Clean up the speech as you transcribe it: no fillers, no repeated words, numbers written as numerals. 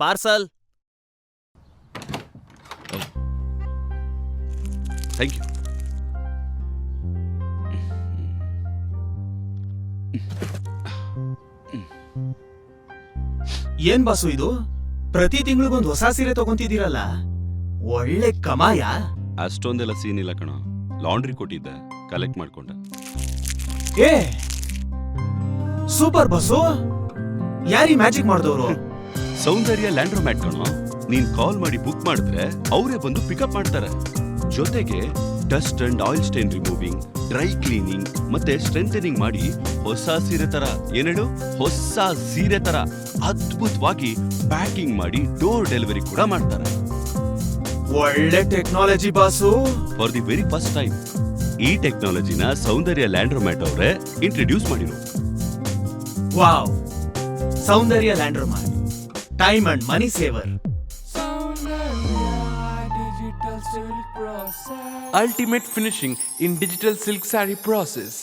Parcel. Thank you. ಏನ್ boss ಇದು? ಪ್ರತಿ ತಿಂಗಳಿಗೊಂದು ಹೊಸ ಸೀರೆ ತಗೊಂತಿದ್ದೀರಲ್ಲ, ಒಳ್ಳೆ ಕಮಾಯ. ಅಷ್ಟೊಂದೆಲ್ಲ ಸೀನ್ ಇಲ್ಲ ಕಣ. ಲಾಂಡ್ರಿ ಕೊಟ್ಟಿದ್ದೆ, ಕಲೆಕ್ಟ್ ಮಾಡ್ಕೊಂಡೆ. ಏ ಸೂಪರ್ ಬಾಸು, ಯಾರಿ ಮ್ಯಾಜಿಕ್ ಮಾಡಿದವರು? ಸೌಂದರ್ಯ ಲ್ಯಾಂಡ್ರೋಮ್ಯಾಟ್ ಕಣೋ. ನೀನ್ ಕಾಲ್ ಮಾಡಿ ಬುಕ್ ಮಾಡಿದ್ರೆ ಅವರೇ ಬಂದು ಪಿಕಪ್ ಮಾಡ್ತಾರೆ. ಜೊತೆಗೆ dust and oil stain removing, dry cleaning ಮತ್ತೆ ಸ್ಟ್ರೆಂಥನಿಂಗ್ ಮಾಡಿ ಹೊಸ ಸೀರೆ ತರ, ಏನೇಳು ಹೊಸ ಸೀರೆ ತರ ಅದ್ಭುತವಾಗಿ ಪ್ಯಾಕಿಂಗ್ ಮಾಡಿ ಡೋರ್ ಡೆಲಿವರಿ ಕೂಡ ಮಾಡ್ತಾರೆ. ಒಳ್ಳೆ technology boss. For the very first time ಈ ಟೆಕ್ನಾಲಜಿನ ಸೌಂದರ್ಯ ಲ್ಯಾಂಡ್ರೋಮ್ಯಾಟ್ ಅವರೇ ಇಂಟ್ರೊಡ್ಯೂಸ್ ಮಾಡಿರೋ. Wow, Soundarya laundromat, time and money saver. Ultimate finishing in digital silk saree process.